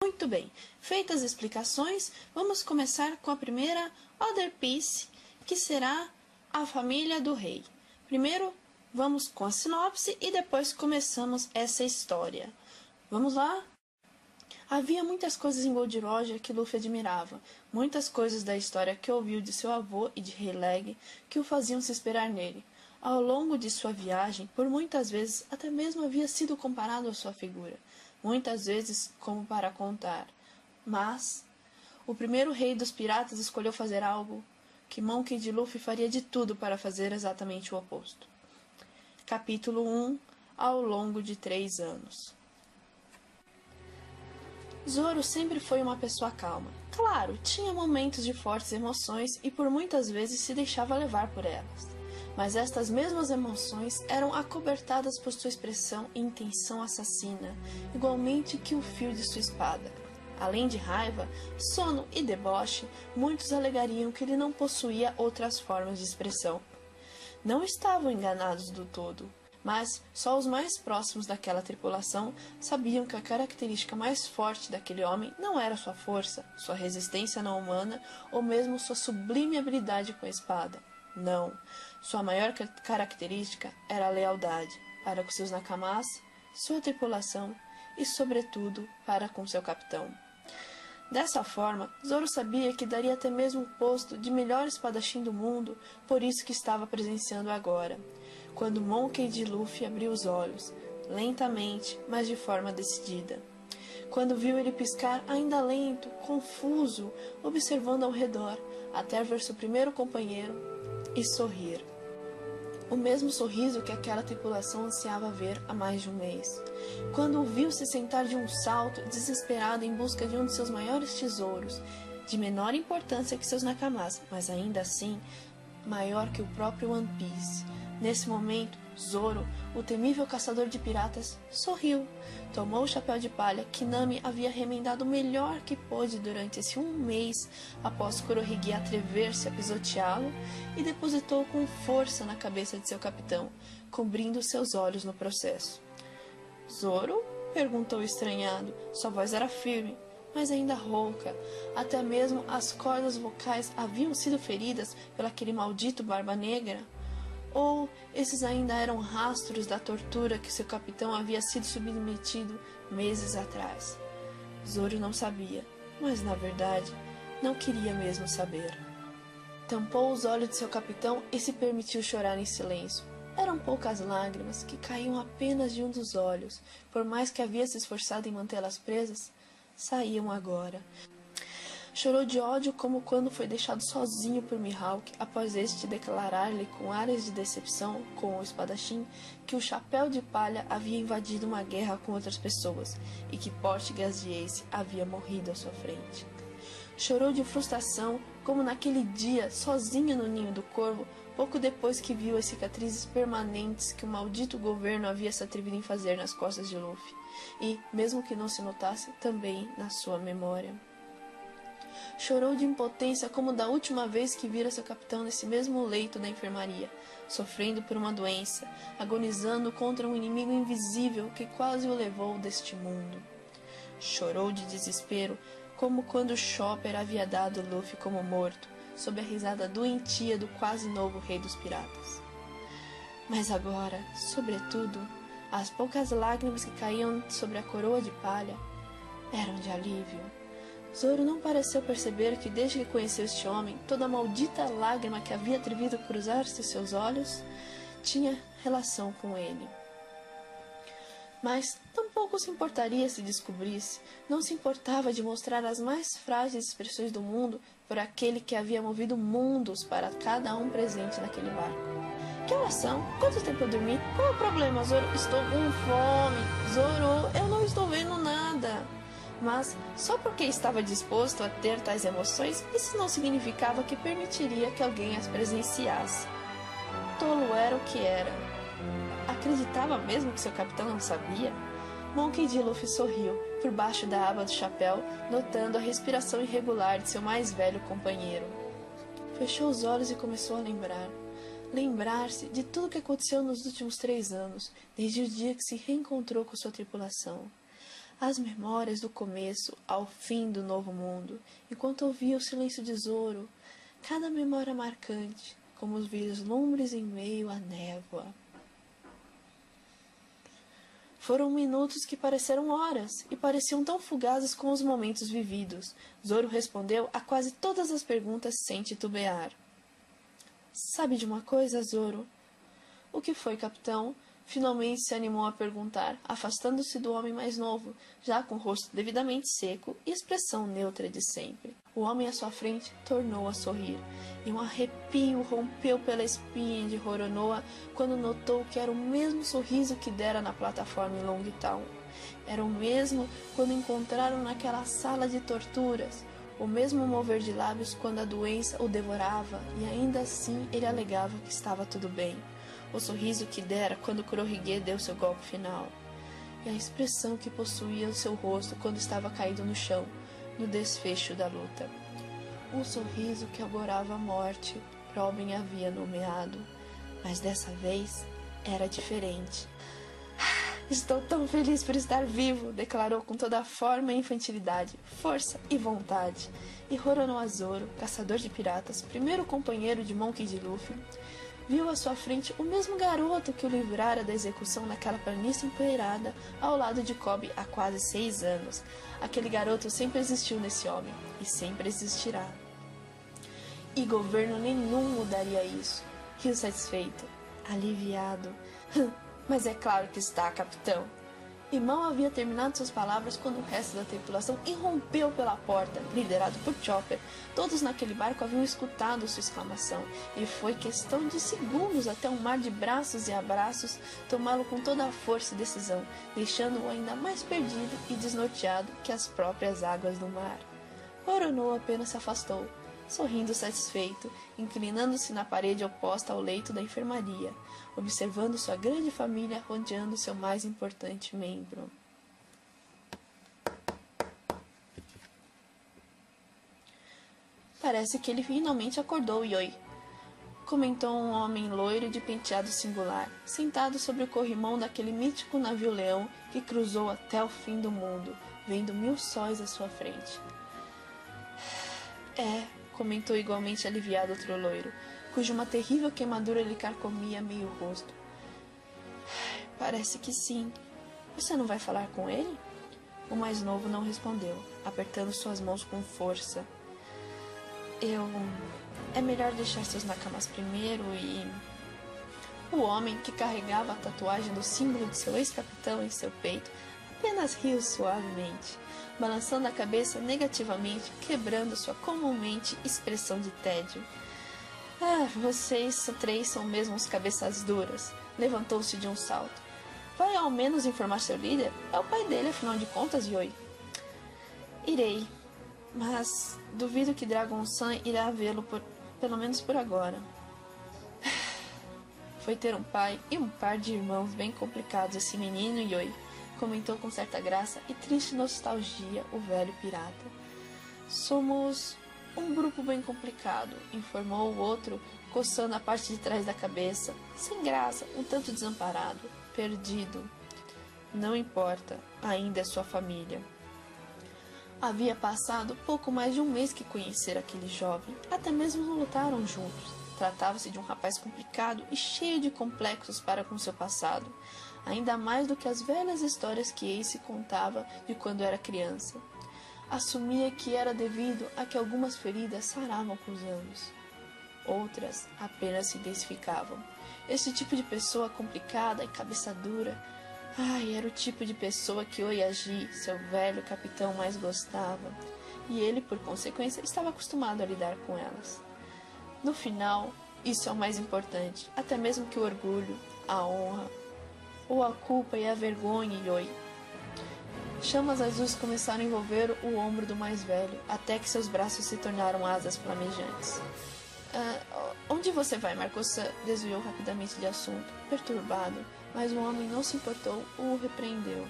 Muito bem, feitas as explicações, vamos começar com a primeira Other Piece, que será a família do rei. Primeiro, vamos com a sinopse e depois começamos essa história. Vamos lá? Havia muitas coisas em Gold Roger que Luffy admirava, muitas coisas da história que ouviu de seu avô e de Rei Leg que o faziam se esperar nele. Ao longo de sua viagem, por muitas vezes até mesmo havia sido comparado à sua figura, muitas vezes como para contar. Mas o primeiro rei dos piratas escolheu fazer algo que Monkey D. Luffy faria de tudo para fazer exatamente o oposto. Capítulo 1. Ao longo de 3 anos. Zoro sempre foi uma pessoa calma. Claro, tinha momentos de fortes emoções e por muitas vezes se deixava levar por elas. Mas estas mesmas emoções eram acobertadas por sua expressão e intenção assassina, igualmente que o fio de sua espada. Além de raiva, sono e deboche, muitos alegariam que ele não possuía outras formas de expressão. Não estavam enganados do todo, mas só os mais próximos daquela tripulação sabiam que a característica mais forte daquele homem não era sua força, sua resistência não humana ou mesmo sua sublime habilidade com a espada. Não, sua maior característica era a lealdade para com seus nakamas, sua tripulação e, sobretudo, para com seu capitão. Dessa forma, Zoro sabia que daria até mesmo o posto de melhor espadachim do mundo, por isso que estava presenciando agora, quando Monkey D. Luffy abriu os olhos, lentamente, mas de forma decidida. Quando viu ele piscar ainda lento, confuso, observando ao redor, até ver seu primeiro companheiro e sorrir. O mesmo sorriso que aquela tripulação ansiava ver há mais de um mês. Quando o viu se sentar de um salto, desesperado em busca de um de seus maiores tesouros, de menor importância que seus nakamas, mas ainda assim, maior que o próprio One Piece. Nesse momento, Zoro, o temível caçador de piratas, sorriu, tomou o chapéu de palha que Nami havia remendado o melhor que pôde durante esse um mês após Kurohige atrever-se a pisoteá-lo e depositou com força na cabeça de seu capitão, cobrindo seus olhos no processo. Zoro? Perguntou estranhado. Sua voz era firme, mas ainda rouca. Até mesmo as cordas vocais haviam sido feridas pelaquele maldito Barba Negra? Ou esses ainda eram rastros da tortura que seu capitão havia sido submetido meses atrás? Zoro não sabia, mas na verdade não queria mesmo saber. Tampou os olhos de seu capitão e se permitiu chorar em silêncio. Eram poucas lágrimas que caíam apenas de um dos olhos, por mais que havia se esforçado em mantê-las presas, saíam agora. Chorou de ódio como quando foi deixado sozinho por Mihawk após este declarar-lhe com áreas de decepção com o espadachim que o Chapéu de Palha havia invadido uma guerra com outras pessoas e que Portgas de Ace havia morrido à sua frente. Chorou de frustração como naquele dia, sozinho no ninho do corvo, pouco depois que viu as cicatrizes permanentes que o maldito governo havia se atrevido em fazer nas costas de Luffy, e, mesmo que não se notasse, também na sua memória. Chorou de impotência como da última vez que vira seu capitão nesse mesmo leito da enfermaria, sofrendo por uma doença, agonizando contra um inimigo invisível que quase o levou deste mundo. Chorou de desespero como quando Chopper havia dado Luffy como morto, sob a risada doentia do quase novo rei dos piratas. Mas agora, sobretudo, as poucas lágrimas que caíam sobre a coroa de palha eram de alívio. Zoro não pareceu perceber que desde que conheceu este homem, toda a maldita lágrima que havia atrevido a cruzar-se seus olhos tinha relação com ele. Mas tampouco se importaria se descobrisse, não se importava de mostrar as mais frágeis expressões do mundo por aquele que havia movido mundos para cada um presente naquele barco. Que horas são? Quanto tempo eu dormi? Qual é o problema, Zoro? Estou com fome. Zoro, eu não estou vendo nada. Mas, só porque estava disposto a ter tais emoções, isso não significava que permitiria que alguém as presenciasse. Tolo era o que era. Acreditava mesmo que seu capitão não sabia? Monkey D. Luffy sorriu, por baixo da aba do chapéu, notando a respiração irregular de seu mais velho companheiro. Fechou os olhos e começou a lembrar. Lembrar-se de tudo o que aconteceu nos últimos 3 anos, desde o dia que se reencontrou com sua tripulação. As memórias do começo ao fim do novo mundo, enquanto ouvia o silêncio de Zoro, cada memória marcante, como os vislumbres em meio à névoa. Foram minutos que pareceram horas, e pareciam tão fugazes como os momentos vividos. Zoro respondeu a quase todas as perguntas sem titubear. Sabe de uma coisa, Zoro? O que foi, capitão? Finalmente se animou a perguntar, afastando-se do homem mais novo, já com o rosto devidamente seco e expressão neutra de sempre. O homem à sua frente tornou a sorrir, e um arrepio rompeu pela espinha de Roronoa quando notou que era o mesmo sorriso que dera na plataforma em Longtown. Era o mesmo quando encontraram naquela sala de torturas, o mesmo mover de lábios quando a doença o devorava, e ainda assim ele alegava que estava tudo bem. O sorriso que dera quando Kurohige deu seu golpe final, e a expressão que possuía o seu rosto quando estava caído no chão, no desfecho da luta. Um sorriso que augurava a morte, Robin havia nomeado, mas dessa vez era diferente. Estou tão feliz por estar vivo, declarou com toda a forma e infantilidade, força e vontade. E Roronoa Zoro, caçador de piratas, primeiro companheiro de Monkey D. Luffy, viu à sua frente o mesmo garoto que o livrara da execução naquela planície empoeirada ao lado de Kobe há quase 6 anos. Aquele garoto sempre existiu nesse homem, e sempre existirá. E governo nenhum mudaria isso. Riu satisfeito, aliviado. Mas é claro que está, capitão. E mal havia terminado suas palavras quando o resto da tripulação irrompeu pela porta, liderado por Chopper. Todos naquele barco haviam escutado sua exclamação, e foi questão de segundos até um mar de braços e abraços tomá-lo com toda a força e decisão, deixando-o ainda mais perdido e desnorteado que as próprias águas do mar. Roronoa apenas se afastou, sorrindo satisfeito, inclinando-se na parede oposta ao leito da enfermaria, observando sua grande família rodeando seu mais importante membro. Parece que ele finalmente acordou, Yoi, comentou um homem loiro de penteado singular, sentado sobre o corrimão daquele mítico navio-leão que cruzou até o fim do mundo, vendo 1000 sóis à sua frente. Comentou igualmente aliviado outro loiro, cuja uma terrível queimadura lhe carcomia meio o rosto. Parece que sim. Você não vai falar com ele? O mais novo não respondeu, apertando suas mãos com força. É melhor deixar seus nakamas primeiro e... O homem, que carregava a tatuagem do símbolo de seu ex-capitão em seu peito, apenas riu suavemente, balançando a cabeça negativamente, quebrando sua comumente expressão de tédio. Vocês 3 são mesmo os cabeças duras. Levantou-se de um salto. Vai ao menos informar seu líder? É o pai dele, afinal de contas, Yoi. Irei, mas duvido que Dragon-san irá vê-lo pelo menos por agora. Foi ter um pai e um par de irmãos bem complicados esse menino, Yoi, comentou com certa graça e triste nostalgia o velho pirata. Somos um grupo bem complicado, informou o outro, coçando a parte de trás da cabeça, sem graça, um tanto desamparado, perdido. Não importa, ainda é sua família. Havia passado pouco mais de um mês que conhecera aquele jovem, até mesmo lutaram juntos. Tratava-se de um rapaz complicado e cheio de complexos para com seu passado, ainda mais do que as velhas histórias que Ace contava de quando era criança. Assumia que era devido a que algumas feridas saravam com os anos. Outras apenas se densificavam. Esse tipo de pessoa complicada e cabeça dura, era o tipo de pessoa que Oyaji, seu velho capitão, mais gostava, e ele, por consequência, estava acostumado a lidar com elas. No final, isso é o mais importante, até mesmo que o orgulho, a honra, ou a culpa e a vergonha, Yoi. Chamas azuis começaram a envolver o ombro do mais velho, até que seus braços se tornaram asas flamejantes. Onde você vai, Marco-san? Desviou rapidamente de assunto, perturbado, mas o homem não se importou ou o repreendeu.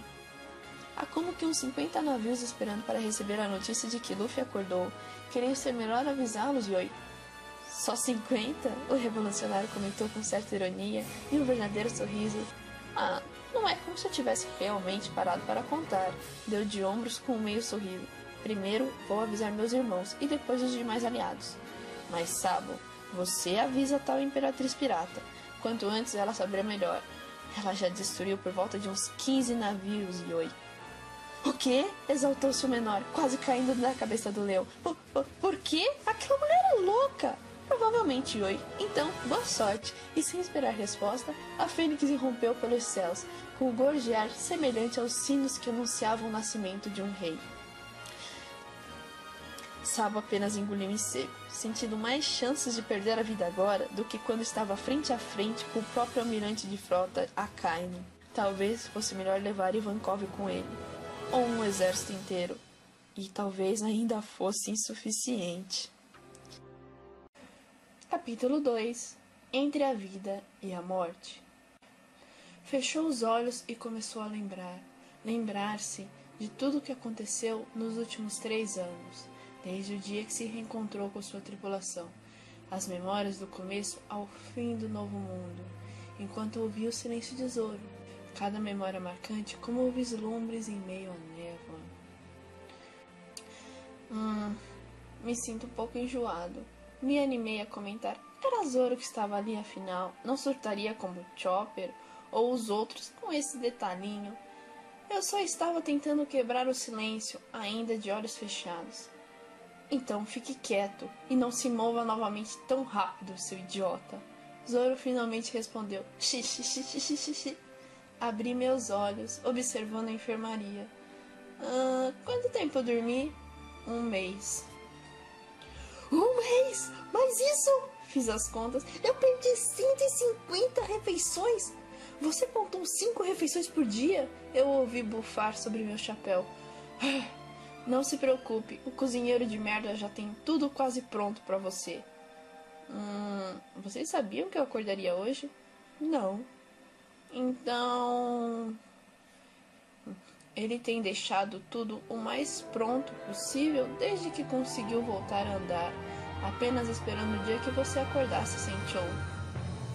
Há como que uns 50 navios esperando para receber a notícia de que Luffy acordou. Queria ser melhor avisá-los, Yoi. Só 50? O revolucionário comentou com certa ironia e um verdadeiro sorriso. Ah, não é como se eu tivesse realmente parado para contar. Deu de ombros com um meio sorriso. Primeiro vou avisar meus irmãos e depois os demais aliados. Mas Sabo, você avisa a tal Imperatriz Pirata. Quanto antes ela saberá melhor. Ela já destruiu por volta de uns 15 navios, Yoi. O quê? Exaltou-se o menor, quase caindo na cabeça do leão. Por quê? Aquela mulher é louca! Provavelmente, Yoi. Então, boa sorte. E sem esperar resposta, a fênix irrompeu pelos céus, com um gorjear semelhante aos sinos que anunciavam o nascimento de um rei. Sabo apenas engoliu em seco, sentindo mais chances de perder a vida agora do que quando estava frente a frente com o próprio almirante de frota, Akainu. Talvez fosse melhor levar Ivankov com ele, ou um exército inteiro, e talvez ainda fosse insuficiente. Capítulo 2. Entre a vida e a morte. Fechou os olhos e começou a lembrar-se de tudo o que aconteceu nos últimos 3 anos. Desde o dia que se reencontrou com sua tripulação, as memórias do começo ao fim do novo mundo, enquanto ouvia o silêncio de Zoro, cada memória marcante como vislumbres em meio à névoa. Me sinto um pouco enjoado. Me animei a comentar. Era Zoro que estava ali, afinal. Não surtaria como Chopper ou os outros com esse detalhinho. Eu só estava tentando quebrar o silêncio, ainda de olhos fechados. Então fique quieto e não se mova novamente tão rápido, seu idiota. Zoro finalmente respondeu. Xixi. Abri meus olhos, observando a enfermaria. Quanto tempo eu dormi? 1 mês. 1 mês? Mas isso... Fiz as contas. Eu perdi 150 refeições. Você contou 5 refeições por dia? Eu ouvi bufar sobre meu chapéu. Não se preocupe, o cozinheiro de merda já tem tudo quase pronto pra você. Vocês sabiam que eu acordaria hoje? Não. Então... Ele tem deixado tudo o mais pronto possível desde que conseguiu voltar a andar, apenas esperando o dia que você acordasse, sentiu.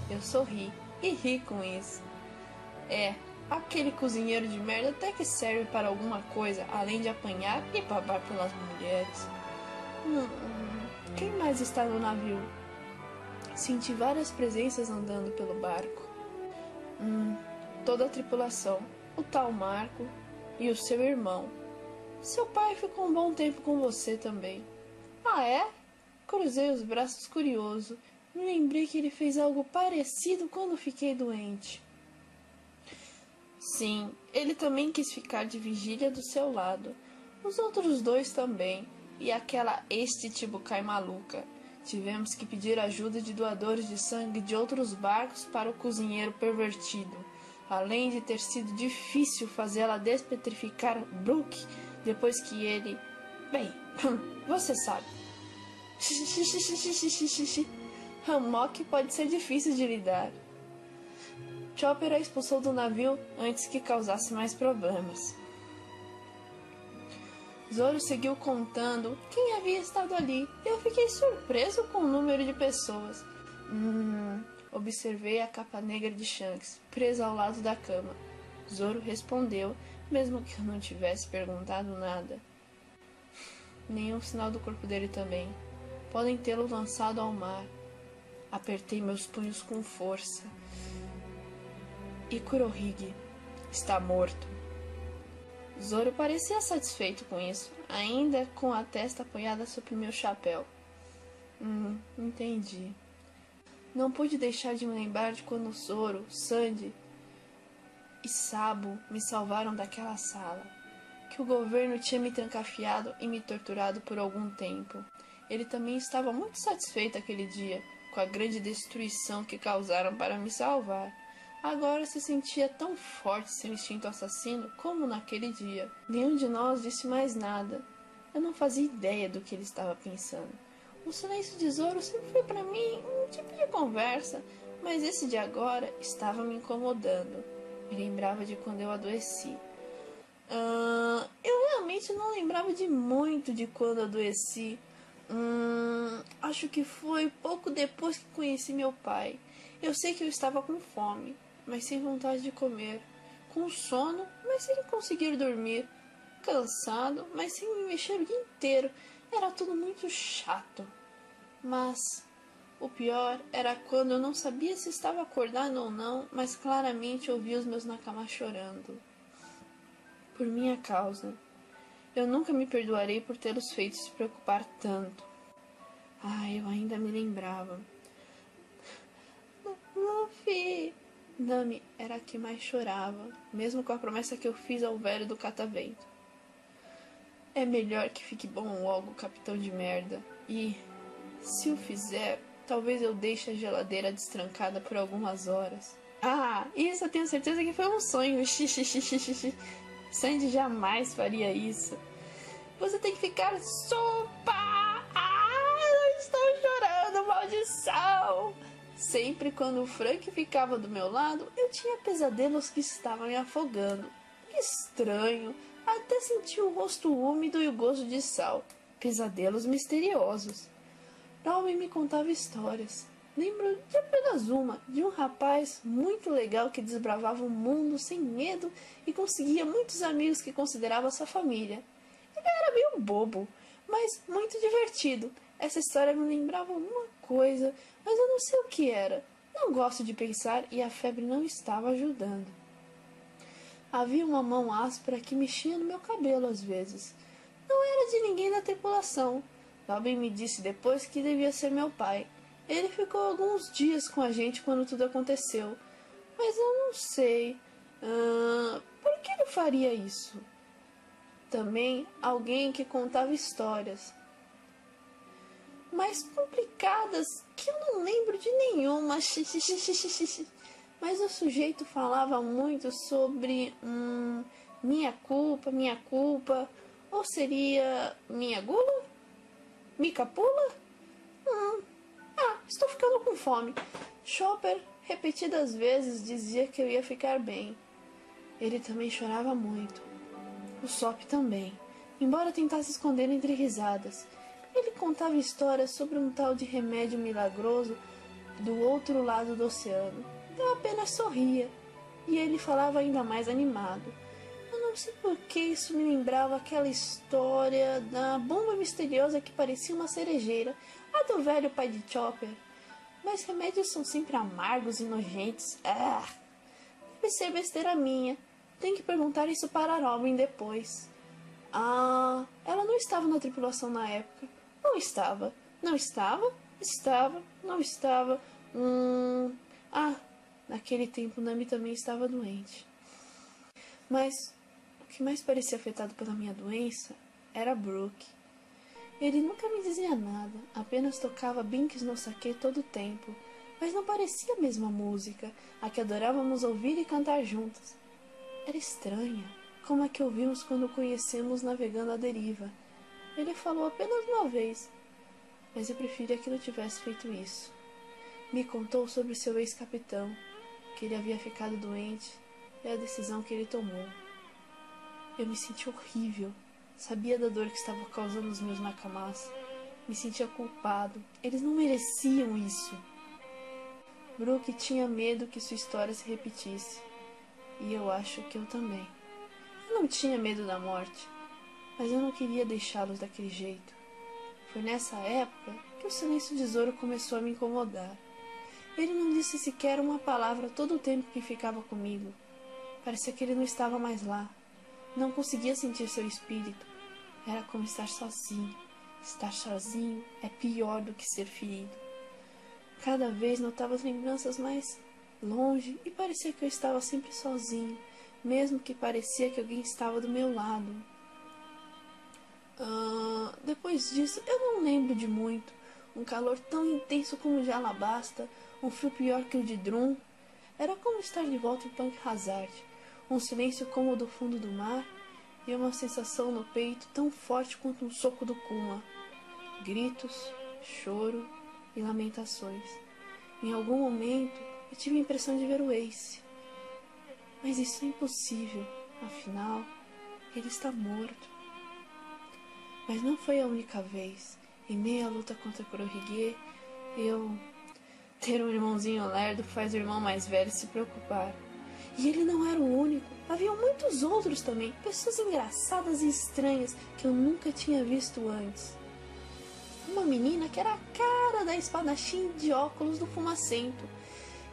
Eu sorri e ri com isso. Aquele cozinheiro de merda até que serve para alguma coisa, além de apanhar e babar pelas mulheres. Quem mais está no navio? Senti várias presenças andando pelo barco. Toda a tripulação, o tal Marco e o seu irmão. Seu pai ficou um bom tempo com você também. Ah, é? Cruzei os braços curioso. Me lembrei que ele fez algo parecido quando fiquei doente. Sim, ele também quis ficar de vigília do seu lado. Os outros 2 também. E aquela Chichibukai maluca. Tivemos que pedir ajuda de doadores de sangue de outros barcos para o cozinheiro pervertido. Além de ter sido difícil fazê-la despetrificar Brook depois que ele... Bem, você sabe. Hammock pode ser difícil de lidar. Chopper a expulsou do navio antes que causasse mais problemas. Zoro seguiu contando quem havia estado ali. Eu fiquei surpreso com o número de pessoas. Observei a capa negra de Shanks, presa ao lado da cama. Zoro respondeu, mesmo que eu não tivesse perguntado nada. Nenhum sinal do corpo dele também. Podem tê-lo lançado ao mar. Apertei meus punhos com força. E Kurohige está morto. Zoro parecia satisfeito com isso, ainda com a testa apoiada sobre meu chapéu. Entendi. Não pude deixar de me lembrar de quando Zoro, Sandy e Sabo me salvaram daquela sala, que o governo tinha me trancafiado e me torturado por algum tempo. Ele também estava muito satisfeito aquele dia, com a grande destruição que causaram para me salvar. Agora se sentia tão forte seu instinto assassino como naquele dia. Nenhum de nós disse mais nada. Eu não fazia ideia do que ele estava pensando. O silêncio de Zoro sempre foi para mim um tipo de conversa, mas esse de agora estava me incomodando. Me lembrava de quando eu adoeci. Eu realmente não lembrava de muito de quando adoeci. Acho que foi pouco depois que conheci meu pai. Eu sei que eu estava com fome, mas sem vontade de comer. Com sono, mas sem conseguir dormir. Cansado, mas sem me mexer o dia inteiro. Era tudo muito chato. Mas o pior era quando eu não sabia se estava acordado ou não, mas claramente ouvia os meus nakamas chorando. Por minha causa. Eu nunca me perdoarei por tê-los feito se preocupar tanto. Eu ainda me lembrava. Luffy! Nami era a que mais chorava, mesmo com a promessa que eu fiz ao velho do catavento. É melhor que fique bom logo, capitão de merda. E, se o fizer, talvez eu deixe a geladeira destrancada por algumas horas. Isso eu tenho certeza que foi um sonho. Sandy jamais faria isso. Você tem que ficar sopa! Eu estou chorando, maldição! Sempre quando o Frank ficava do meu lado, eu tinha pesadelos que estavam me afogando. Que estranho! Até senti o rosto úmido e o gosto de sal. Pesadelos misteriosos. Robin me contava histórias. Lembro de apenas uma, de um rapaz muito legal que desbravava o mundo sem medo e conseguia muitos amigos que considerava sua família. Ele era meio bobo, mas muito divertido. Essa história me lembrava uma coisa, mas eu não sei o que era. Não gosto de pensar e a febre não estava ajudando. Havia uma mão áspera que mexia no meu cabelo às vezes. Não era de ninguém da tripulação. Robin me disse depois que devia ser meu pai. Ele ficou alguns dias com a gente quando tudo aconteceu. Mas eu não sei. Por que ele faria isso? Também alguém que contava histórias. Mais complicadas que eu não lembro de nenhuma. Mas o sujeito falava muito sobre minha culpa. Ou seria minha gula? Mica pula? Estou ficando com fome. Chopper repetidas vezes dizia que eu ia ficar bem. Ele também chorava muito. O Sop também, embora tentasse esconder entre risadas. Ele contava histórias sobre um tal de remédio milagroso do outro lado do oceano. Eu apenas sorria, e ele falava ainda mais animado. Eu não sei por que isso me lembrava aquela história da bomba misteriosa que parecia uma cerejeira, a do velho pai de Chopper. Mas remédios são sempre amargos e nojentos. Deve ser besteira minha. Tem que perguntar isso para a Robin depois. Ela não estava na tripulação na época. Não estava. Não estava? Estava. Não estava. Naquele tempo Nami também estava doente. Mas o que mais parecia afetado pela minha doença era Brook. Ele nunca me dizia nada, apenas tocava Binks no Sake todo o tempo, mas não parecia a mesma música, a que adorávamos ouvir e cantar juntos. Era estranha, como a que ouvimos quando o conhecemos navegando à deriva. Ele falou apenas uma vez, mas eu preferia que não tivesse feito isso. Me contou sobre seu ex-capitão, que ele havia ficado doente e a decisão que ele tomou. Eu me senti horrível. Sabia da dor que estava causando os meus nakamas. Me sentia culpado. Eles não mereciam isso. Brook tinha medo que sua história se repetisse. E eu acho que eu também. Eu não tinha medo da morte, mas eu não queria deixá-los daquele jeito. Foi nessa época que o silêncio de Zoro começou a me incomodar. Ele não disse sequer uma palavra todo o tempo que ficava comigo. Parecia que ele não estava mais lá. Não conseguia sentir seu espírito. Era como estar sozinho. Estar sozinho é pior do que ser ferido. Cada vez notava as lembranças mais longe e parecia que eu estava sempre sozinho, mesmo que parecia que alguém estava do meu lado. Depois disso, eu não lembro de muito. Um calor tão intenso como o de Alabasta, um frio pior que o de Drum. Era como estar de volta em Punk Hazard. Um silêncio como o do fundo do mar e uma sensação no peito tão forte quanto um soco do Kuma. Gritos, choro e lamentações. Em algum momento, eu tive a impressão de ver o Ace. Mas isso é impossível, afinal, ele está morto. Mas não foi a única vez. Em meio à luta contra Kurohige, ter um irmãozinho lerdo faz o irmão mais velho se preocupar. E ele não era o único. Havia muitos outros também, pessoas engraçadas e estranhas que eu nunca tinha visto antes. Uma menina que era a cara da espadachim de óculos do Fumacento.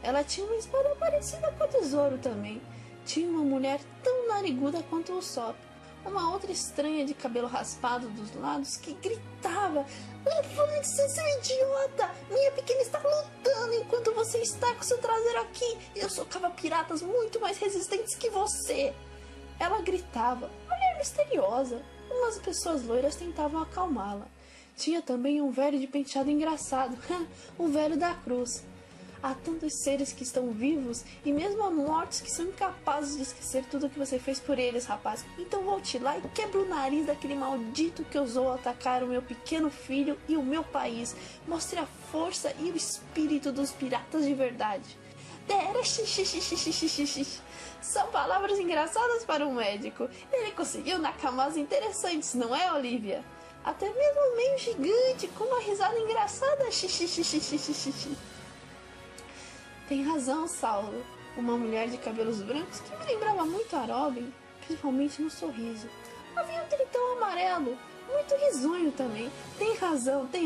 Ela tinha uma espada parecida com a do Zoro também. Tinha uma mulher tão nariguda quanto o Usopp. Uma outra estranha de cabelo raspado dos lados que gritava: "Levante-se, seu idiota! Minha pequena está lutando enquanto você está com seu traseiro aqui. Eu socava piratas muito mais resistentes que você." Ela gritava, mulher misteriosa. Umas pessoas loiras tentavam acalmá-la. Tinha também um velho de penteado engraçado, o velho da cruz. Há tantos seres que estão vivos e mesmo há mortos que são incapazes de esquecer tudo o que você fez por eles, rapaz. Então volte lá e quebra o nariz daquele maldito que ousou atacar o meu pequeno filho e o meu país. Mostre a força e o espírito dos piratas de verdade. São palavras engraçadas para um médico. Ele conseguiu nakamas interessantes, não é, Olivia? Até mesmo meio gigante, com uma risada engraçada. Tem razão, Saulo. Uma mulher de cabelos brancos que me lembrava muito a Robin, principalmente no sorriso. Havia um tritão amarelo, muito risonho também. Tem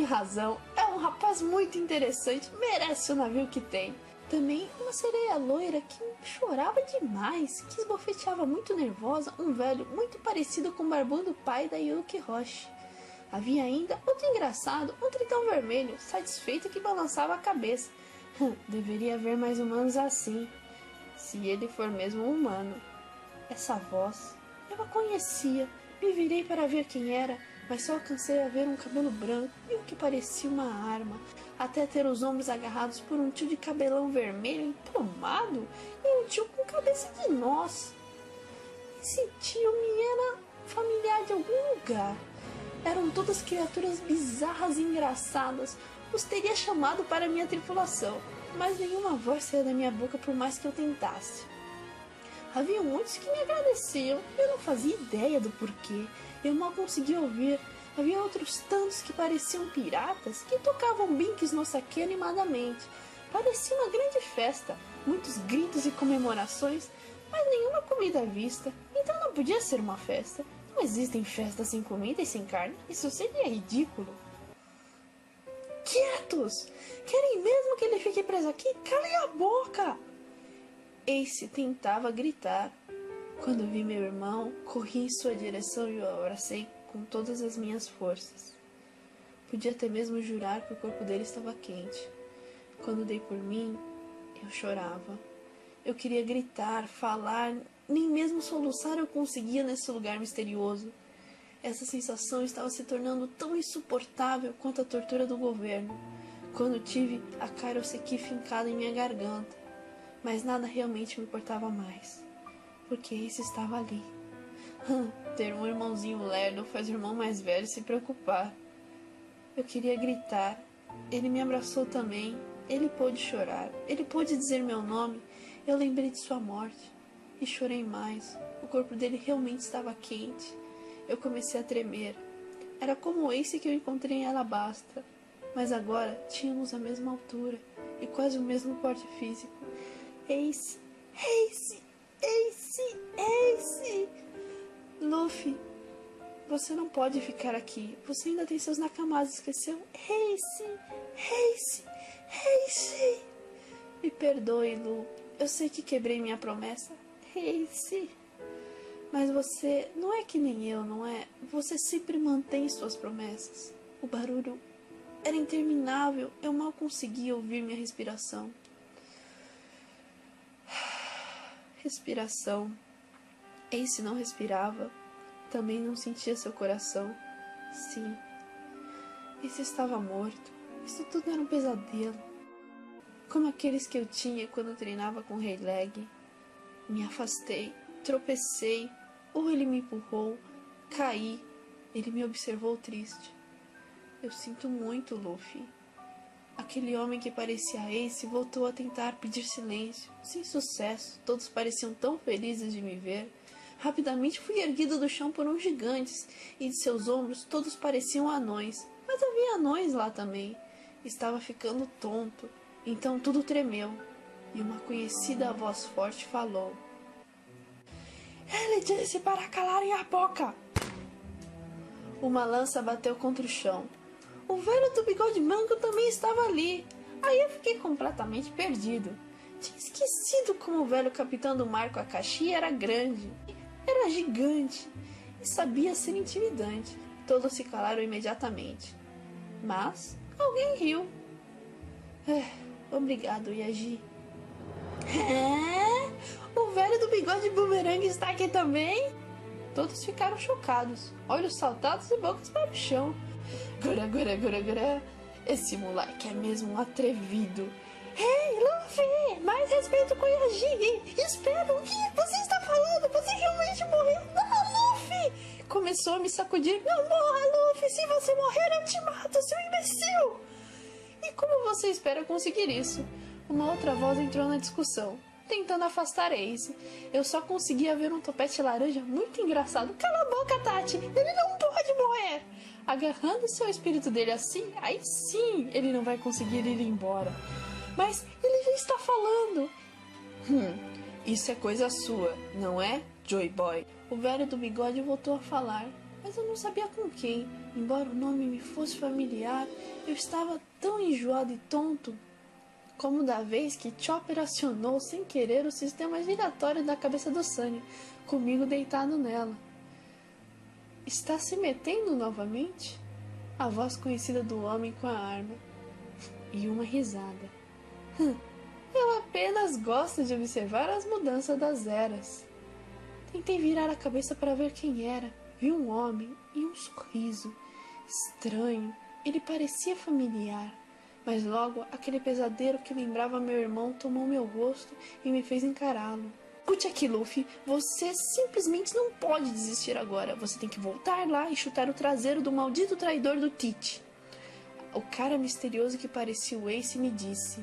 razão. É um rapaz muito interessante, merece o navio que tem. Também uma sereia loira que chorava demais, que esbofeteava muito nervosa um velho muito parecido com o barbudo pai da Yuki Roshi. Havia ainda outro engraçado, um tritão vermelho, satisfeito que balançava a cabeça. Deveria haver mais humanos assim, se ele for mesmo um humano. Essa voz, eu a conhecia, me virei para ver quem era, mas só alcancei a ver um cabelo branco e o que parecia uma arma, até ter os ombros agarrados por um tio de cabelão vermelho emplumado e um tio com cabeça de nós. Esse tio me era familiar de algum lugar. Eram todas criaturas bizarras e engraçadas. Os teria chamado para minha tripulação, mas nenhuma voz saía da minha boca por mais que eu tentasse. Havia muitos que me agradeciam, eu não fazia ideia do porquê, eu mal conseguia ouvir. Havia outros tantos que pareciam piratas, que tocavam binques no saque animadamente. Parecia uma grande festa, muitos gritos e comemorações, mas nenhuma comida à vista, então não podia ser uma festa. Não existem festas sem comida e sem carne, isso seria ridículo. Quietos! Querem mesmo que ele fique preso aqui? Calem a boca! Ace tentava gritar. Quando vi meu irmão, corri em sua direção e o abracei com todas as minhas forças. Podia até mesmo jurar que o corpo dele estava quente. Quando dei por mim, eu chorava. Eu queria gritar, falar, nem mesmo soluçar eu conseguia nesse lugar misterioso. Essa sensação estava se tornando tão insuportável quanto a tortura do governo, quando tive a Kairoseki fincada em minha garganta. Mas nada realmente me importava mais, porque esse estava ali. Ter um irmãozinho lerdo faz o irmão mais velho se preocupar. Eu queria gritar. Ele me abraçou também. Ele pôde chorar. Ele pôde dizer meu nome. Eu lembrei de sua morte e chorei mais. O corpo dele realmente estava quente. Eu comecei a tremer. Era como o Ace que eu encontrei em Alabasta, mas agora tínhamos a mesma altura e quase o mesmo porte físico. Ace, Ace, Ace, Ace! Luffy, você não pode ficar aqui. Você ainda tem seus nakamas, esqueceu? Ace, Ace, Ace! Me perdoe, Lu. Eu sei que quebrei minha promessa. Ace! Mas você não é que nem eu, não é? Você sempre mantém suas promessas. O barulho era interminável. Eu mal conseguia ouvir minha respiração. Respiração. Ace não respirava. Também não sentia seu coração. Sim. Ace estava morto. Isso tudo era um pesadelo. Como aqueles que eu tinha quando treinava com Rei Leg. Me afastei. Tropecei, ou ele me empurrou, caí, ele me observou triste. Eu sinto muito, Luffy. Aquele homem que parecia Ace voltou a tentar pedir silêncio, sem sucesso, todos pareciam tão felizes de me ver. Rapidamente fui erguido do chão por uns gigantes, e de seus ombros todos pareciam anões, mas mas havia anões lá também. Estava ficando tonto, então tudo tremeu, e uma conhecida voz forte falou: "Ele disse para calarem a boca!" Uma lança bateu contra o chão. O velho do bigode manco também estava ali. Aí eu fiquei completamente perdido. Tinha esquecido como o velho capitão do Marco Akashi era grande, era gigante e sabia ser intimidante. Todos se calaram imediatamente. Mas alguém riu. Obrigado, Yaji. O velho do bigode bumerangue está aqui também? Todos ficaram chocados, olhos saltados e bocas para o chão. Gura, gura, gura, gura. Esse moleque é mesmo um atrevido. Ei, Luffy! Mais respeito com Yaji! Espera, o que você está falando? Você realmente morreu? Não, Luffy! Começou a me sacudir. Não morra, Luffy! Se você morrer, eu te mato, seu imbecil! E como você espera conseguir isso? Uma outra voz entrou na discussão, tentando afastar Ace. Eu só conseguia ver um topete laranja muito engraçado. Cala a boca, Tati! Ele não pode morrer! Agarrando-se ao espírito dele assim, aí sim ele não vai conseguir ir embora. Mas ele já está falando. Isso é coisa sua, não é, Joy Boy? O velho do bigode voltou a falar, mas eu não sabia com quem. Embora o nome me fosse familiar, eu estava tão enjoado e tonto como da vez que Chopper acionou sem querer o sistema giratório da cabeça do Sunny, comigo deitado nela. Está se metendo novamente? A voz conhecida do homem com a arma. E uma risada. Eu apenas gosto de observar as mudanças das eras. Tentei virar a cabeça para ver quem era. Vi um homem e um sorriso. Estranho, ele parecia familiar. Mas logo, aquele pesadelo que lembrava meu irmão tomou meu rosto e me fez encará-lo. Escute aqui, Luffy. Você simplesmente não pode desistir agora. Você tem que voltar lá e chutar o traseiro do maldito traidor do Tite. O cara misterioso que parecia o Ace me disse: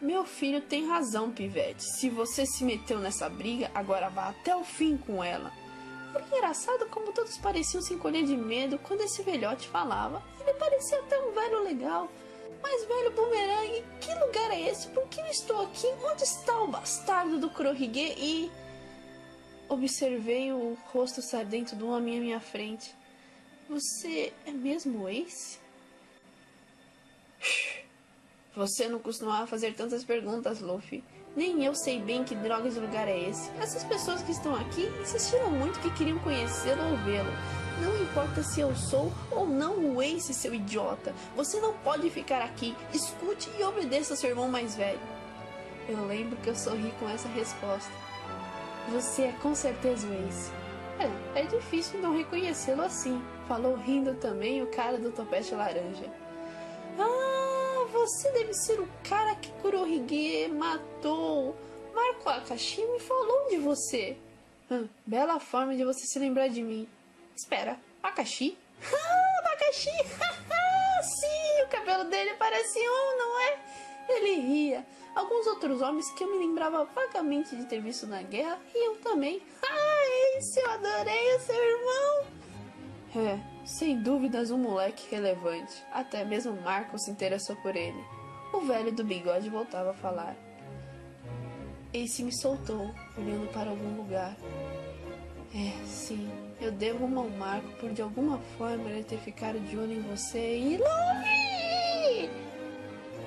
Meu filho tem razão, pivete. Se você se meteu nessa briga, agora vá até o fim com ela. Era engraçado como todos pareciam se encolher de medo quando esse velhote falava. Ele parecia até um velho legal. Mas, velho bumerangue, que lugar é esse? Por que eu estou aqui? Onde está o bastardo do Kurohige? E observei o rosto sardento do homem à minha frente. Você é mesmo o Ace? Você não costumava fazer tantas perguntas, Luffy. Nem eu sei bem que droga de lugar é esse. Essas pessoas que estão aqui insistiram muito que queriam conhecê-lo ou vê-lo. Não importa se eu sou ou não o Ace, seu idiota. Você não pode ficar aqui. Escute e obedeça seu irmão mais velho. Eu lembro que eu sorri com essa resposta. Você é com certeza o Ace. É difícil não reconhecê-lo assim. Falou rindo também o cara do topete laranja. Você deve ser o cara que Kurohige matou. Marco Akashi me falou de você. Bela forma de você se lembrar de mim. Espera, Akashi? Akashi! Sim, o cabelo dele parece não é? Ele ria. Alguns outros homens que eu me lembrava vagamente de ter visto na guerra riam também. Esse, eu adorei o seu irmão. Sem dúvidas um moleque relevante. Até mesmo Marco se interessou por ele. O velho do bigode voltava a falar. Ace me soltou, olhando para algum lugar. Sim, eu devo uma ao Marco por de alguma forma ele ter ficado de olho em você e... Luffy!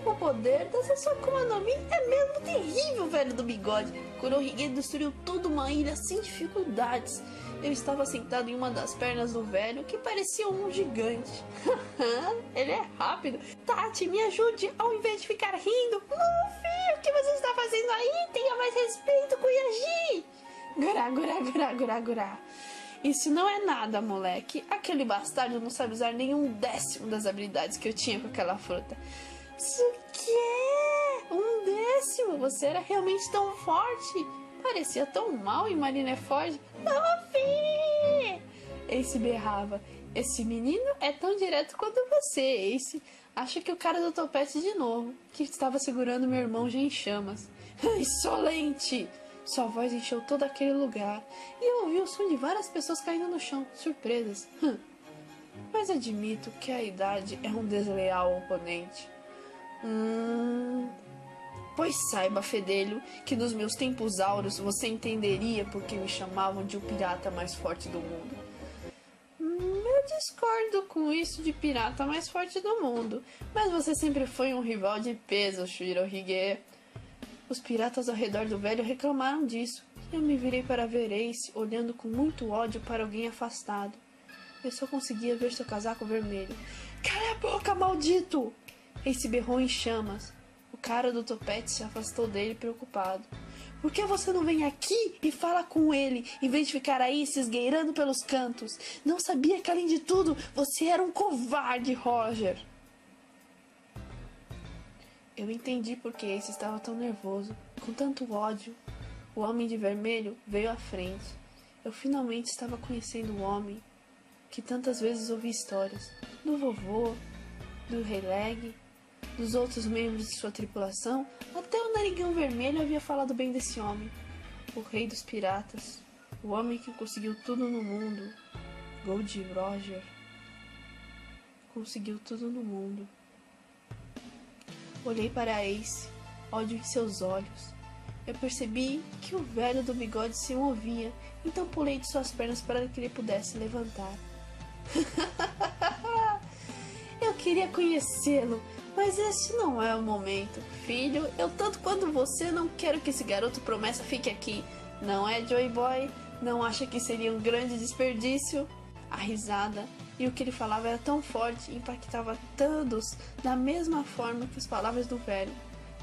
O poder dessa sua Akuma no Mi é mesmo terrível, velho do bigode. Kurohige destruiu toda uma ilha sem dificuldades. Eu estava sentado em uma das pernas do velho, que parecia um gigante. Ele é rápido. Tati, me ajude, ao invés de ficar rindo. Luffy, o que você está fazendo aí? Tenha mais respeito com Yaji. Gurá, gurá, gurá, gurá, gurá. Isso não é nada, moleque. Aquele bastardo não sabe usar nenhum décimo das habilidades que eu tinha com aquela fruta. Isso que? 1/10? Você era realmente tão forte? Parecia tão mal em Marineford. Luffy! Ace berrava. Esse menino é tão direto quanto você, Ace. Acho que o cara do topete de novo, que estava segurando meu irmão já em chamas. Insolente! Sua voz encheu todo aquele lugar. E eu ouvi o som de várias pessoas caindo no chão, surpresas. mas admito que a idade é um desleal oponente. Pois saiba, fedelho, que nos meus tempos áureos você entenderia porque me chamavam de o pirata mais forte do mundo. Eu discordo com isso de pirata mais forte do mundo, mas você sempre foi um rival de peso, Shirohige. Os piratas ao redor do velho reclamaram disso, e eu me virei para ver Ace, olhando com muito ódio para alguém afastado. Eu só conseguia ver seu casaco vermelho. Cala a boca, maldito! Ace berrou em chamas. O cara do topete se afastou dele preocupado. Por que você não vem aqui e fala com ele, em vez de ficar aí se esgueirando pelos cantos? Não sabia que, além de tudo, você era um covarde, Roger. Eu entendi por que Ace estava tão nervoso, com tanto ódio. O homem de vermelho veio à frente. Eu finalmente estava conhecendo o homem que tantas vezes ouvi histórias. Do vovô, do Rei Leg, dos outros membros de sua tripulação, até o Narigão Vermelho havia falado bem desse homem. O rei dos piratas, o homem que conseguiu tudo no mundo, Gold Roger. Conseguiu tudo no mundo. Olhei para Ace, ódio em seus olhos. Eu percebi que o velho do bigode se movia, então pulei de suas pernas para que ele pudesse levantar. Eu queria conhecê-lo, mas este não é o momento. Filho, eu tanto quanto você não quero que esse garoto promessa fique aqui. Não é, Joy Boy? Não acha que seria um grande desperdício? A risada e o que ele falava era tão forte e impactava todos da mesma forma que as palavras do velho.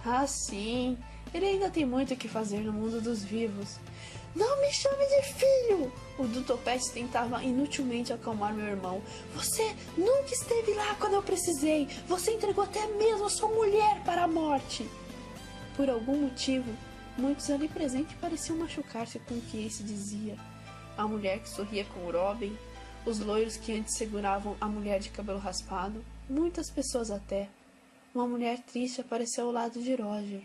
Ah, sim, ele ainda tem muito o que fazer no mundo dos vivos. Não me chame de filho! O do topete tentava inutilmente acalmar meu irmão. Você nunca esteve lá quando eu precisei. Você entregou até mesmo a sua mulher para a morte. Por algum motivo, muitos ali presentes pareciam machucar-se com o que Ace dizia. A mulher que sorria com o Robin, os loiros que antes seguravam a mulher de cabelo raspado, muitas pessoas até. Uma mulher triste apareceu ao lado de Roger.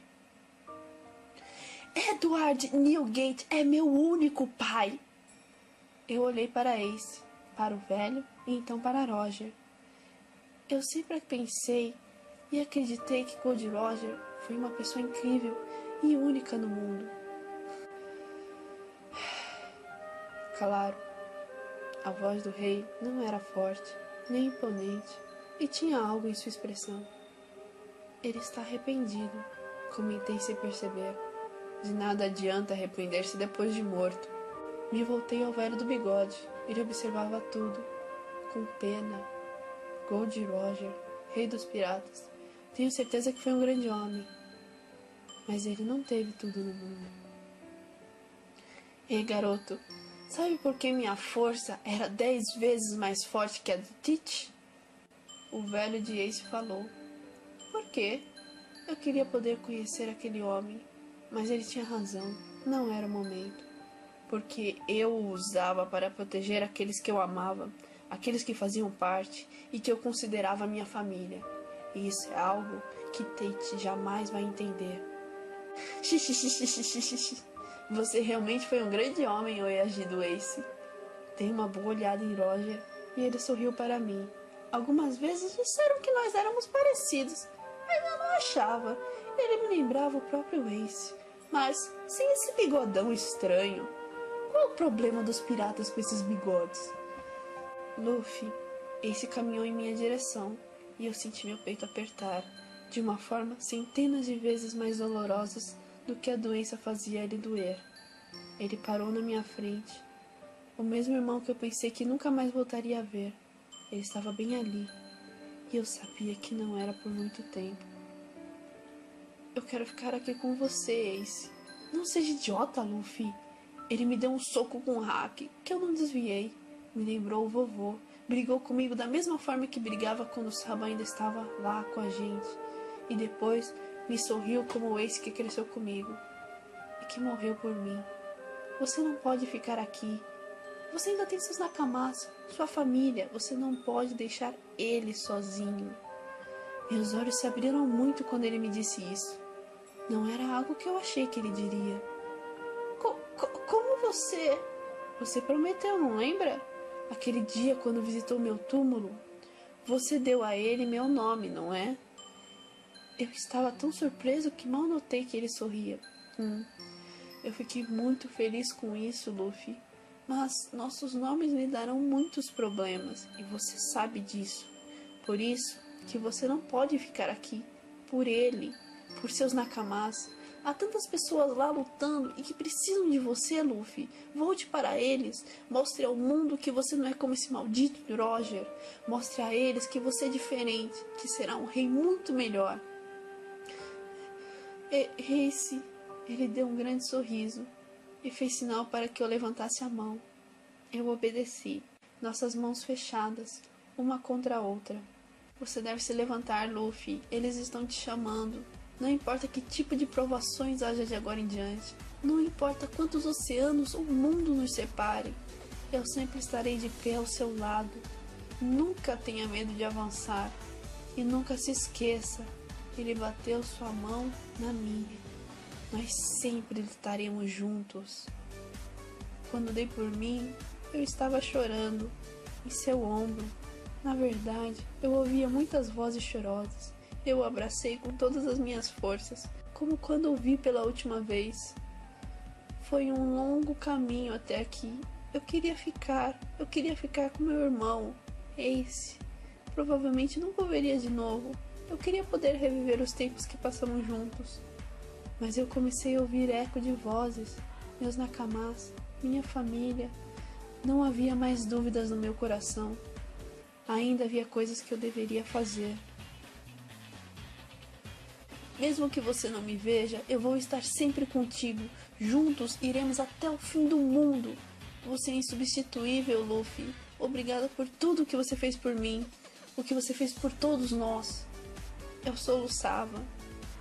Edward Newgate é meu único pai. Eu olhei para Ace, para o velho e então para Roger. Eu sempre pensei e acreditei que Gold Roger foi uma pessoa incrível e única no mundo. Claro, a voz do rei não era forte, nem imponente, e tinha algo em sua expressão. Ele está arrependido, comentei sem perceber. De nada adianta arrepender-se depois de morto. Me voltei ao velho do bigode. Ele observava tudo, com pena. Gold Roger, rei dos piratas. Tenho certeza que foi um grande homem. Mas ele não teve tudo no mundo. Ei, garoto, sabe por que minha força era 10 vezes mais forte que a do Teach? O velho de Ace falou. Por quê? Eu queria poder conhecer aquele homem. Mas ele tinha razão, não era o momento. Porque eu o usava para proteger aqueles que eu amava, aqueles que faziam parte e que eu considerava minha família. E isso é algo que Tate jamais vai entender. Você realmente foi um grande homem, Oyaji Ace. Dei uma boa olhada em Roger e ele sorriu para mim. Algumas vezes disseram que nós éramos parecidos, mas eu não achava. Ele me lembrava o próprio Ace. Mas, sem esse bigodão estranho, qual o problema dos piratas com esses bigodes? Luffy, Ace caminhou em minha direção e eu senti meu peito apertar, de uma forma centenas de vezes mais dolorosas do que a doença fazia ele doer. Ele parou na minha frente, o mesmo irmão que eu pensei que nunca mais voltaria a ver. Ele estava bem ali, e eu sabia que não era por muito tempo. Eu quero ficar aqui com você, Ace. Não seja idiota, Luffy. Ele me deu um soco com um hack, que eu não desviei. Me lembrou o vovô. Brigou comigo da mesma forma que brigava quando o Saba ainda estava lá com a gente. E depois me sorriu como o Ace que cresceu comigo. E que morreu por mim. Você não pode ficar aqui. Você ainda tem seus nakamas, sua família. Você não pode deixar ele sozinho. Meus olhos se abriram muito quando ele me disse isso. Não era algo que eu achei que ele diria. Como você... Você prometeu, não lembra? Aquele dia quando visitou meu túmulo, você deu a ele meu nome, não é? Eu estava tão surpreso que mal notei que ele sorria. Eu fiquei muito feliz com isso, Luffy. Mas nossos nomes me darão muitos problemas, e você sabe disso. Por isso que você não pode ficar aqui. Por ele, por seus nakamas. Há tantas pessoas lá lutando e que precisam de você, Luffy. Volte para eles. Mostre ao mundo que você não é como esse maldito Roger. Mostre a eles que você é diferente, que será um rei muito melhor. Ace, ele deu um grande sorriso e fez sinal para que eu levantasse a mão. Eu obedeci, nossas mãos fechadas, uma contra a outra. Você deve se levantar, Luffy. Eles estão te chamando. Não importa que tipo de provações haja de agora em diante. Não importa quantos oceanos o mundo nos separe. Eu sempre estarei de pé ao seu lado. Nunca tenha medo de avançar. E nunca se esqueça. Ele bateu sua mão na minha. Nós sempre lutaremos juntos. Quando dei por mim, eu estava chorando em seu ombro. Na verdade, eu ouvia muitas vozes chorosas. Eu o abracei com todas as minhas forças, como quando o vi pela última vez. Foi um longo caminho até aqui. Eu queria ficar com meu irmão, Ace. Provavelmente nunca o veria de novo. Eu queria poder reviver os tempos que passamos juntos. Mas eu comecei a ouvir eco de vozes, meus nakamas, minha família. Não havia mais dúvidas no meu coração. Ainda havia coisas que eu deveria fazer. Mesmo que você não me veja, eu vou estar sempre contigo. Juntos iremos até o fim do mundo. Você é insubstituível, Luffy. Obrigada por tudo que você fez por mim. O que você fez por todos nós. Eu soluçava,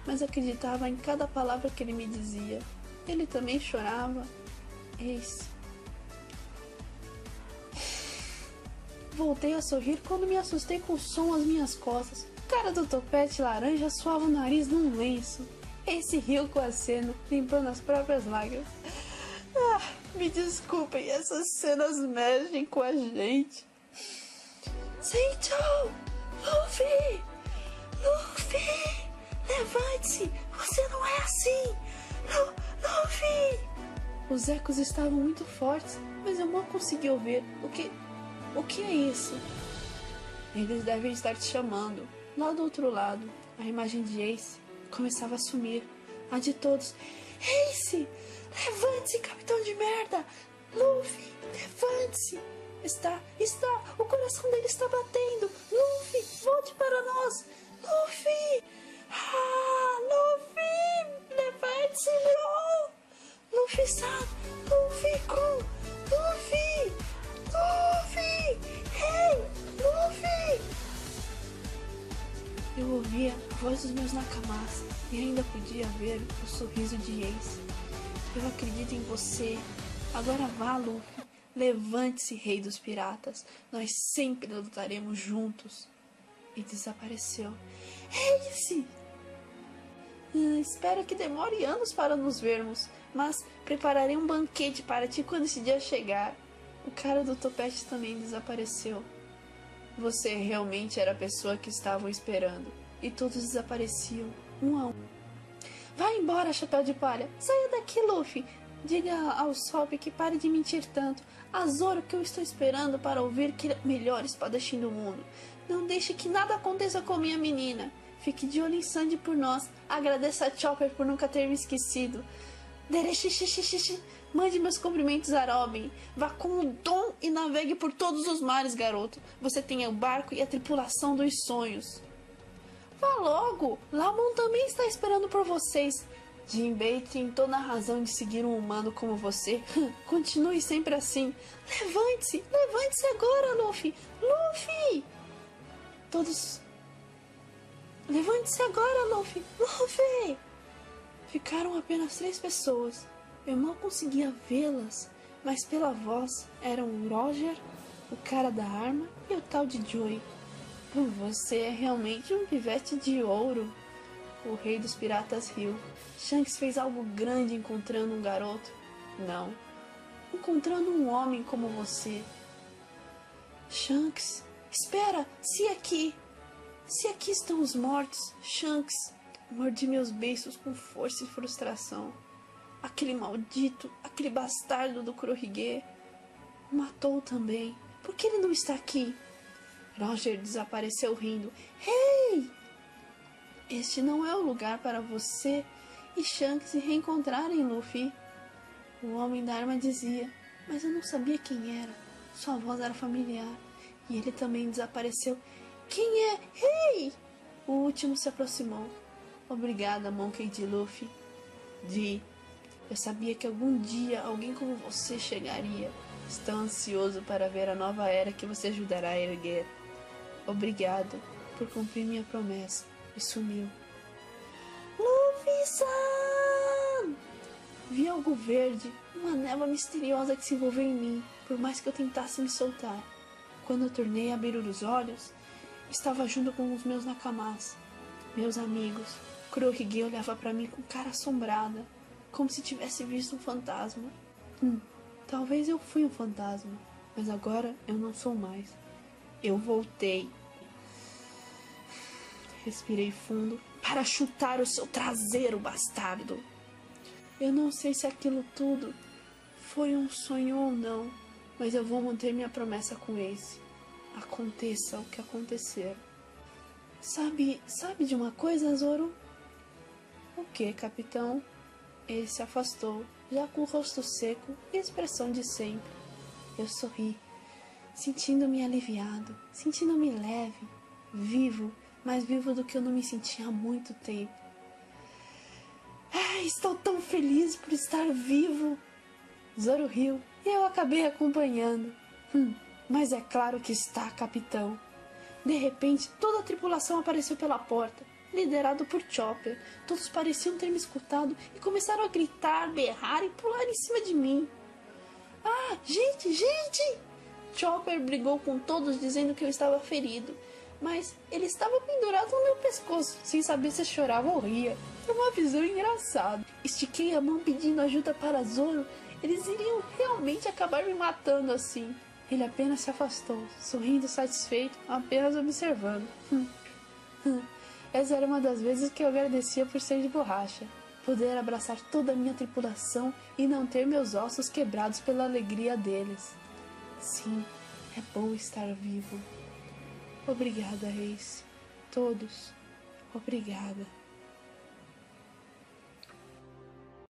mas acreditava em cada palavra que ele me dizia. Ele também chorava. Ace. Voltei a sorrir quando me assustei com o som às minhas costas. O cara do topete laranja suava o nariz num lenço. Ace riu com a cena, limpando as próprias lágrimas. Me desculpem, essas cenas mexem com a gente. Sentou! Luffy! Luffy! Levante-se! Você não é assim! Luffy! Os ecos estavam muito fortes, mas eu mal consegui ouvir. O que é isso? Eles devem estar te chamando. Lá do outro lado, a imagem de Ace começava a sumir. A de todos. Ace! Levante-se, capitão de merda! Luffy, levante-se! Está, o coração dele está batendo! Luffy, volte para nós! Luffy! Luffy! Levante-se, bro! Luffy-san! Luffy-kun! Luffy! Luffy! Hey! Luffy! Eu ouvia a voz dos meus nakamas e ainda podia ver o sorriso de Ace. Eu acredito em você. Agora vá, Luffy. Levante-se, rei dos piratas. Nós sempre lutaremos juntos. E desapareceu. Ace! Espero que demore anos para nos vermos, mas prepararei um banquete para ti quando esse dia chegar. O cara do topete também desapareceu. Você realmente era a pessoa que estavam esperando. E todos desapareciam, um a um. Vai embora, chapéu de palha. Saia daqui, Luffy. Diga ao Sop que pare de mentir tanto. A Zoro que eu estou esperando para ouvir que é o melhor espadachim do mundo. Não deixe que nada aconteça com minha menina. Fique de olho em Sandy por nós. Agradeça a Chopper por nunca ter me esquecido. Mande meus cumprimentos a Robin. Vá com o Dom e navegue por todos os mares, garoto. Você tem o barco e a tripulação dos sonhos. Vá logo! Lamon também está esperando por vocês. Jinbei tem toda a razão de seguir um humano como você. Continue sempre assim. Levante-se agora, Luffy. Luffy! Todos... Levante-se agora, Luffy. Luffy! Ficaram apenas 3 pessoas. Eu mal conseguia vê-las, mas pela voz eram o Roger, o cara da arma e o tal de Joey. Você é realmente um pivete de ouro. O rei dos piratas riu. Shanks fez algo grande encontrando um garoto? Não. Encontrando um homem como você. Shanks, espera, se aqui estão os mortos, Shanks. Mordi meus beiços com força e frustração. Aquele maldito, aquele bastardo do Kurohige o matou também. Por que ele não está aqui? Roger desapareceu rindo. Hey! Este não é o lugar para você e Shanks se reencontrarem, Luffy. O homem da arma dizia, mas eu não sabia quem era. Sua voz era familiar. E ele também desapareceu. Quem é? Hey! O último se aproximou. Obrigada, Monkey D. Luffy. Eu sabia que algum dia alguém como você chegaria. Estou ansioso para ver a nova era que você ajudará a erguer. Obrigado por cumprir minha promessa. E sumiu. Luffy-san! Vi algo verde, uma névoa misteriosa que se envolveu em mim, por mais que eu tentasse me soltar. Quando eu tornei a abrir os olhos, estava junto com os meus nakamas, meus amigos. Kurohige olhava para mim com cara assombrada, como se tivesse visto um fantasma. Talvez eu fui um fantasma, mas agora eu não sou mais. Eu voltei. Respirei fundo para chutar o seu traseiro, bastardo. Eu não sei se aquilo tudo foi um sonho ou não, mas eu vou manter minha promessa com Ace. Aconteça o que acontecer. Sabe de uma coisa, Zoro? O que, capitão? Ele se afastou, já com o rosto seco e expressão de sempre. Eu sorri, sentindo-me aliviado, sentindo-me leve, vivo, mais vivo do que eu não me sentia há muito tempo. Estou tão feliz por estar vivo. Zoro riu e eu acabei acompanhando. Mas é claro que está, capitão. De repente, toda a tripulação apareceu pela porta, liderado por Chopper. Todos pareciam ter me escutado e começaram a gritar, berrar e pular em cima de mim. Ah, gente! Chopper brigou com todos dizendo que eu estava ferido, mas ele estava pendurado no meu pescoço, sem saber se chorava ou ria. Foi uma visão engraçada. Estiquei a mão pedindo ajuda para Zoro. Eles iriam realmente acabar me matando assim. Ele apenas se afastou, sorrindo satisfeito, apenas observando. Essa era uma das vezes que eu agradecia por ser de borracha. Poder abraçar toda a minha tripulação e não ter meus ossos quebrados pela alegria deles. Sim, é bom estar vivo. Obrigada, Ace. Todos. Obrigada.